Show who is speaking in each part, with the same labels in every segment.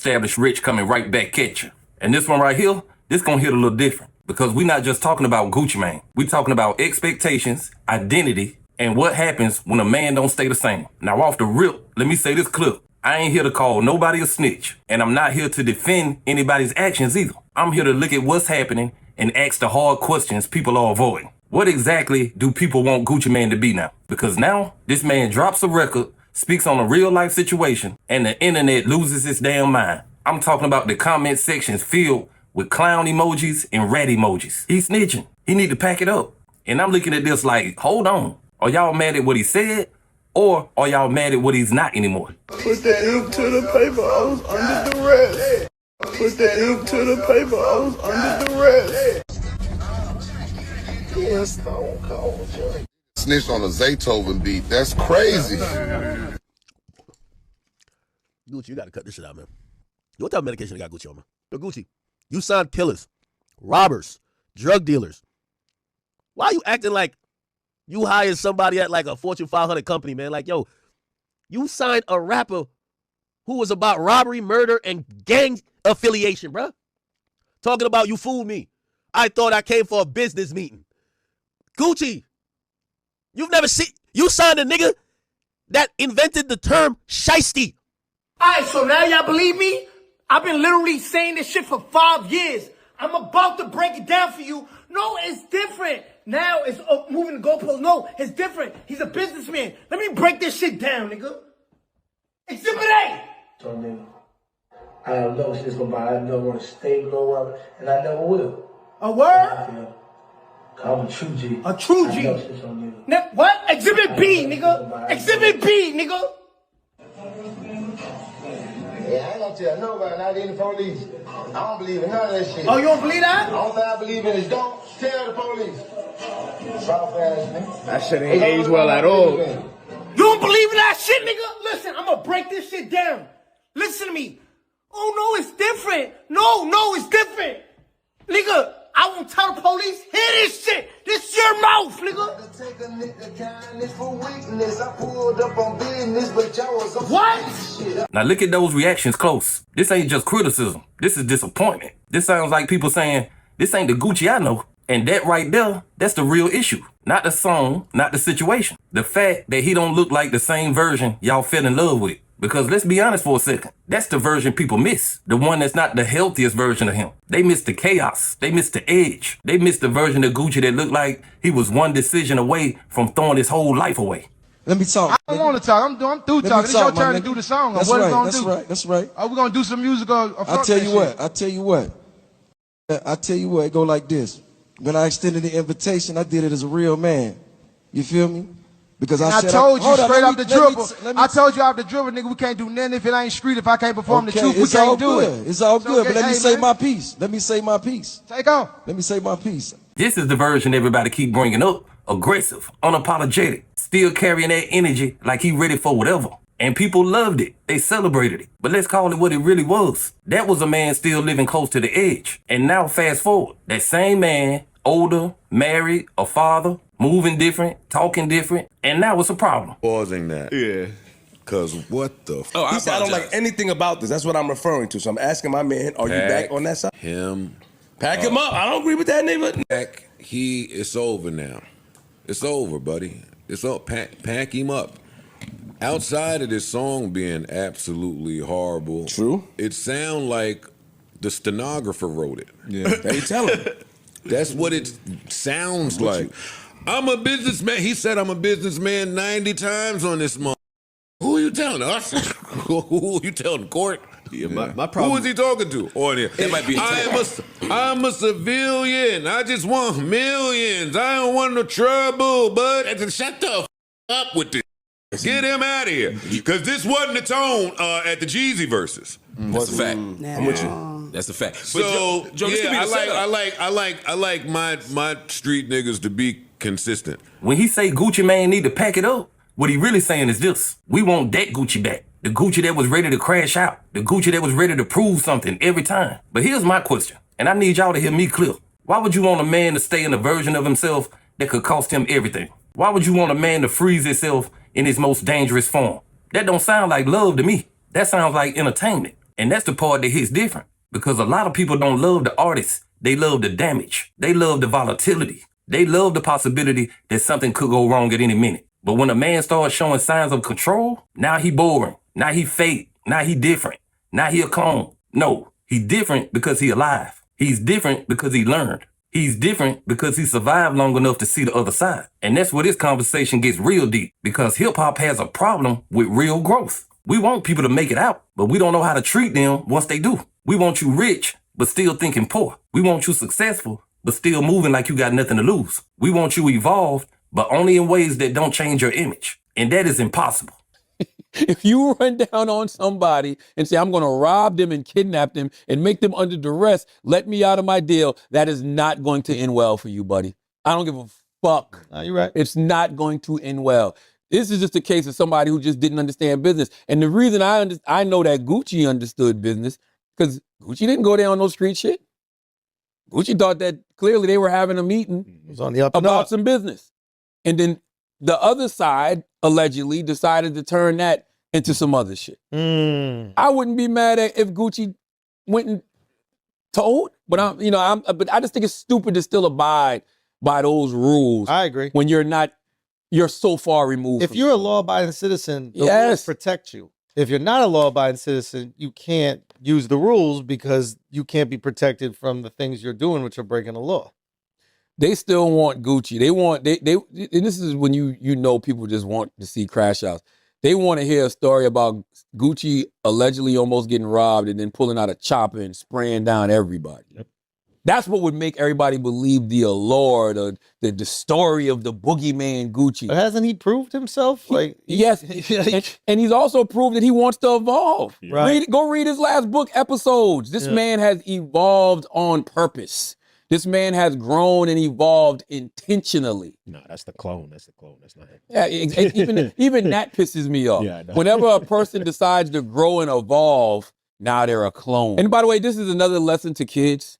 Speaker 1: established rich coming right back at you. And this one right here, this gonna hit a little different. Because we not just talking about Gucci Mane. We talking about expectations, identity, and what happens when a man don't stay the same. Now off the rip, let me say this clip. I ain't here to call nobody a snitch. And I'm not here to defend anybody's actions either. I'm here to look at what's happening and ask the hard questions people are avoiding. What exactly do people want Gucci Mane to be now? Because now, this man drops a record, speaks on a real life situation, and the internet loses its damn mind. I'm talking about the comment sections filled with clown emojis and rat emojis. He's snitching. He need to pack it up. And I'm looking at this like, hold on. Are y'all mad at what he said? Or are y'all mad at what he's not anymore?
Speaker 2: Put the ink to the paper, I was under duress. Put the ink to the paper, I was under duress. Yeah, Stone Cold, Joe.
Speaker 3: Snitched on a Zaytoven beat. That's crazy.
Speaker 4: Gucci, you gotta cut this shit out, man. What type of medication you got Gucci on, man? Yo, Gucci, you signed killers, robbers, drug dealers. Why are you acting like you hired somebody at like a Fortune 500 company, man? Like, yo, you signed a rapper who was about robbery, murder, and gang affiliation, bruh. Talking about you fooled me. I thought I came for a business meeting. Gucci, you've never seen, you signed a nigga that invented the term shiesty.
Speaker 5: All right, so now y'all believe me? I've been literally saying this shit for 5 years. I'm about to break it down for you. No, it's different. Now it's moving the goalpost. No, it's different. He's a businessman. Let me break this shit down, nigga. Exhibit A.
Speaker 6: So, nigga, I don't know shit's gonna buy. I never want to stay below up, and I never will.
Speaker 5: A word?
Speaker 6: I'm a true G.
Speaker 5: A true G.
Speaker 6: I know shit's on nigga.
Speaker 5: What? Exhibit B, nigga. Exhibit B, nigga.
Speaker 7: Yeah, I ain't gonna tell nobody, not even the police. I don't believe in none of that shit.
Speaker 5: Oh, you don't believe that?
Speaker 7: The only thing I believe in is don't tell the police. Soft ass nigga.
Speaker 2: That shit ain't aged well at all.
Speaker 5: You don't believe in that shit, nigga? Listen, I'm gonna break this shit down. Listen to me. Oh, no, it's different. No, it's different. Nigga, I won't tell the police. Hear this shit. This your mouth, nigga. What?
Speaker 1: Now look at those reactions close. This ain't just criticism. This is disappointment. This sounds like people saying, this ain't the Gucci I know. And that right there, that's the real issue. Not the song, not the situation. The fact that he don't look like the same version y'all fell in love with. Because let's be honest for a second, that's the version people miss. The one that's not the healthiest version of him. They miss the chaos. They miss the edge. They miss the version of Gucci that looked like he was one decision away from throwing his whole life away.
Speaker 8: Let me talk.
Speaker 2: I don't want to talk. I'm through talking. It's your turn to do the song.
Speaker 8: That's
Speaker 2: what
Speaker 8: right.
Speaker 2: we gonna
Speaker 8: That's
Speaker 2: do?
Speaker 8: right. That's right.
Speaker 2: Are we gonna do some music or
Speaker 8: I tell you what. I tell you what. I tell you what. It go like this. When I extended the invitation, I did it as a real man. You feel me? Because I
Speaker 2: told you straight off the dribble. I told you off the dribble, nigga, we can't do nothing if it ain't street. If I can't perform the truth, we can't do it.
Speaker 8: It's all good. But let me say my piece. Let me say my piece.
Speaker 2: Take on.
Speaker 8: Let me say my piece.
Speaker 1: This is the version everybody keep bringing up. Aggressive, unapologetic, still carrying that energy like he ready for whatever. And people loved it. They celebrated it. But let's call it what it really was. That was a man still living close to the edge. And now fast forward, that same man, older, married, a father, moving different, talking different, and now it's a problem.
Speaker 3: Pausing that.
Speaker 9: Yeah.
Speaker 3: Cause what the
Speaker 9: Oh, I don't like anything about this. That's what I'm referring to. So I'm asking my man, are you back on that side?
Speaker 10: Him.
Speaker 9: Pack him up. I don't agree with that nigga.
Speaker 10: It's over now. It's over, buddy. It's up. Pack him up. Outside of this song being absolutely horrible,
Speaker 9: true,
Speaker 10: it sound like the stenographer wrote it.
Speaker 9: Yeah, they tell him.
Speaker 10: That's what it sounds like. I'm a businessman. He said I'm a businessman 90 times on this month. Who are you telling us? Who are you telling court?
Speaker 9: Yeah, my problem.
Speaker 10: Who is he talking to? Or
Speaker 9: it might be.
Speaker 10: I'm a civilian. I just want millions. I don't want no trouble, but shut the f up with this. Get him out of here, because this wasn't the tone at the Jeezy verses.
Speaker 9: That's a fact. I'm with you. That's a fact.
Speaker 10: So Joe, yeah, I like my street niggas to be consistent.
Speaker 1: When he say Gucci Mane need to pack it up, what he really saying is this: we want that Gucci back. The Gucci that was ready to crash out. The Gucci that was ready to prove something every time. But here's my question, and I need y'all to hear me clear. Why would you want a man to stay in a version of himself that could cost him everything? Why would you want a man to freeze himself in his most dangerous form? That don't sound like love to me. That sounds like entertainment. And that's the part that hits different. Because a lot of people don't love the artist. They love the damage. They love the volatility. They love the possibility that something could go wrong at any minute. But when a man starts showing signs of control, now he boring. Now he fake. Now he different. Now he a clone. No, he different because he alive. He's different because he learned. He's different because he survived long enough to see the other side. And that's where this conversation gets real deep, because hip hop has a problem with real growth. We want people to make it out, but we don't know how to treat them once they do. We want you rich, but still thinking poor. We want you successful, but still moving like you got nothing to lose. We want you evolved, but only in ways that don't change your image. And that is impossible.
Speaker 11: If you run down on somebody and say, I'm going to rob them and kidnap them and make them under duress, let me out of my deal, that is not going to end well for you, buddy. I don't give a fuck.
Speaker 12: No, you're right.
Speaker 11: It's not going to end well. This is just a case of somebody who just didn't understand business. And the reason I know that Gucci understood business, because Gucci didn't go down on no street shit. Gucci thought that clearly they were having a meeting
Speaker 12: It was on the up and
Speaker 11: about
Speaker 12: up.
Speaker 11: some business. And then the other side allegedly decided to turn that into some other shit. I wouldn't be mad at if Gucci went and told, but I just think it's stupid to still abide by those rules.
Speaker 12: I agree.
Speaker 11: When you're so far removed.
Speaker 12: If you're a law-abiding citizen, the rules protect you. If you're not a law-abiding citizen, you can't use the rules because you can't be protected from the things you're doing, which are breaking the law.
Speaker 11: They still want Gucci. And this is when you know people just want to see crash outs. They want to hear a story about Gucci allegedly almost getting robbed and then pulling out a chopper and spraying down everybody. Yep. That's what would make everybody believe the allure, the story of the boogeyman Gucci.
Speaker 12: But hasn't he proved himself?
Speaker 11: Yes, and he's also proved that he wants to evolve.
Speaker 12: Right.
Speaker 11: Go read his last book, Episodes. This man has evolved on purpose. This man has grown and evolved intentionally.
Speaker 13: No, that's the clone. That's not him.
Speaker 11: Yeah, even that pisses me off.
Speaker 13: Yeah, I know.
Speaker 11: Whenever a person decides to grow and evolve, now they're a clone. And by the way, this is another lesson to kids.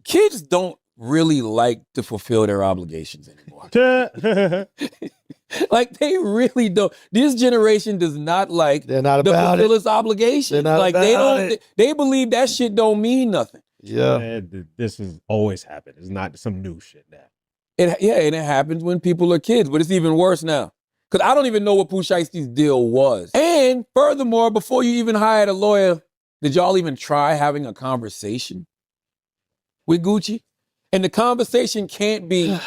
Speaker 11: Kids don't really like to fulfill their obligations anymore. Like, they really don't. This generation does not like
Speaker 12: They're not
Speaker 11: to
Speaker 12: about
Speaker 11: fulfill
Speaker 12: it.
Speaker 11: its obligation.
Speaker 12: They're not
Speaker 11: like
Speaker 12: about it.
Speaker 11: They believe that shit don't mean nothing.
Speaker 12: Yeah.
Speaker 13: This has always happened. It's not some new shit now.
Speaker 11: And it happens when people are kids, but it's even worse now. Because I don't even know what Pooh Shiesty's deal was. And furthermore, before you even hired a lawyer, did y'all even try having a conversation with Gucci? And the conversation can't be,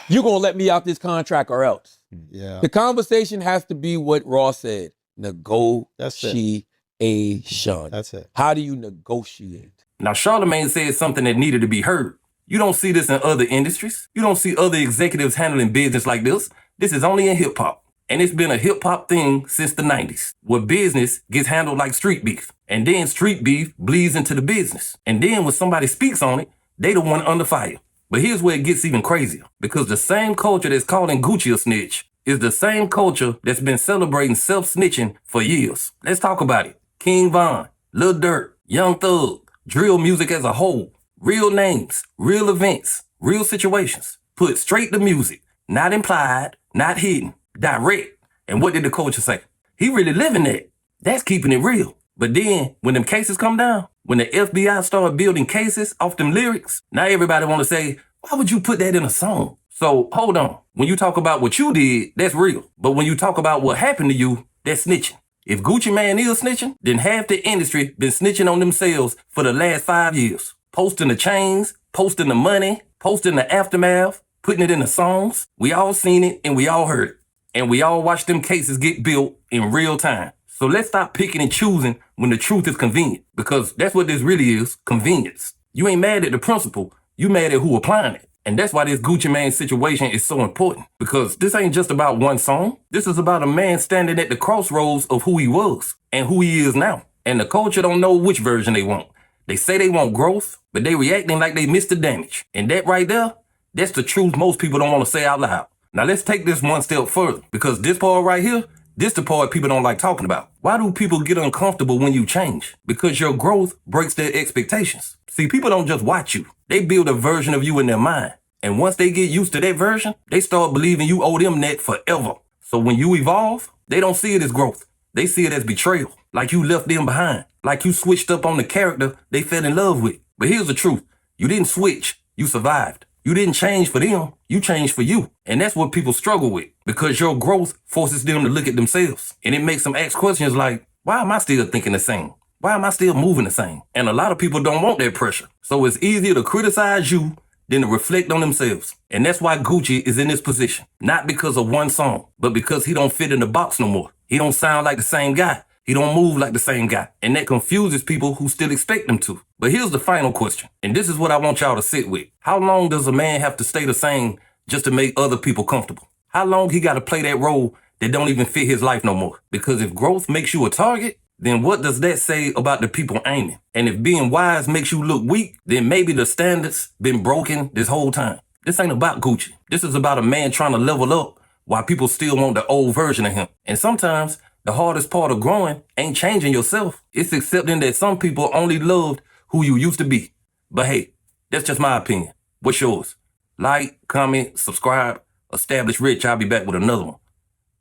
Speaker 11: you're going to let me out this contract or else.
Speaker 12: Yeah.
Speaker 11: The conversation has to be what Ross said, negotiation.
Speaker 12: That's it.
Speaker 11: How do you negotiate?
Speaker 1: Now, Charlamagne said something that needed to be heard. You don't see this in other industries. You don't see other executives handling business like this. This is only in hip hop. And it's been a hip hop thing since the 90s, where business gets handled like street beef. And then street beef bleeds into the business. And then when somebody speaks on it, they the one under fire. But here's where it gets even crazier, because the same culture that's calling Gucci a snitch is the same culture that's been celebrating self-snitching for years. Let's talk about it. King Von, Lil Durk, Young Thug, drill music as a whole, real names, real events, real situations, put straight to music, not implied, not hidden, direct. And what did the culture say? He really living that. That's keeping it real. But then, when them cases come down, when the FBI started building cases off them lyrics, now everybody want to say, why would you put that in a song? So, hold on. When you talk about what you did, that's real. But when you talk about what happened to you, that's snitching. If Gucci Mane is snitching, then half the industry been snitching on themselves for the last 5 years. Posting the chains, posting the money, posting the aftermath, putting it in the songs. We all seen it and we all heard it. And we all watched them cases get built in real time. So let's stop picking and choosing when the truth is convenient, because that's what this really is, convenience. You ain't mad at the principle, you mad at who applying it. And that's why this Gucci Mane situation is so important, because this ain't just about one song. This is about a man standing at the crossroads of who he was and who he is now. And the culture don't know which version they want. They say they want growth, but they reacting like they missed the damage. And that right there, that's the truth most people don't want to say out loud. Now let's take this one step further, because this part right here, this the part people don't like talking about. Why do people get uncomfortable when you change? Because your growth breaks their expectations. See, people don't just watch you. They build a version of you in their mind. And once they get used to that version, they start believing you owe them that forever. So when you evolve, they don't see it as growth. They see it as betrayal. like you left them behind, like you switched up on the character they fell in love with. But here's the truth. You didn't switch, you survived. You didn't change for them, you changed for you. And that's what people struggle with, because your growth forces them to look at themselves. And it makes them ask questions like, why am I still thinking the same? Why am I still moving the same? And a lot of people don't want that pressure. So it's easier to criticize you than to reflect on themselves. And that's why Gucci is in this position. Not because of one song, but because he don't fit in the box no more. He don't sound like the same guy. He don't move like the same guy. And that confuses people who still expect him to. But here's the final question. And this is what I want y'all to sit with. How long does a man have to stay the same just to make other people comfortable? How long he got to play that role that don't even fit his life no more? Because if growth makes you a target, then what does that say about the people aiming? And if being wise makes you look weak, then maybe the standards been broken this whole time. This ain't about Gucci. This is about a man trying to level up while people still want the old version of him. And sometimes the hardest part of growing ain't changing yourself. It's accepting that some people only loved who you used to be. But hey, that's just my opinion. What's yours? Like, comment, subscribe. Established Rich. I'll be back with another one.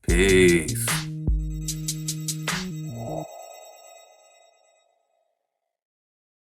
Speaker 1: Peace.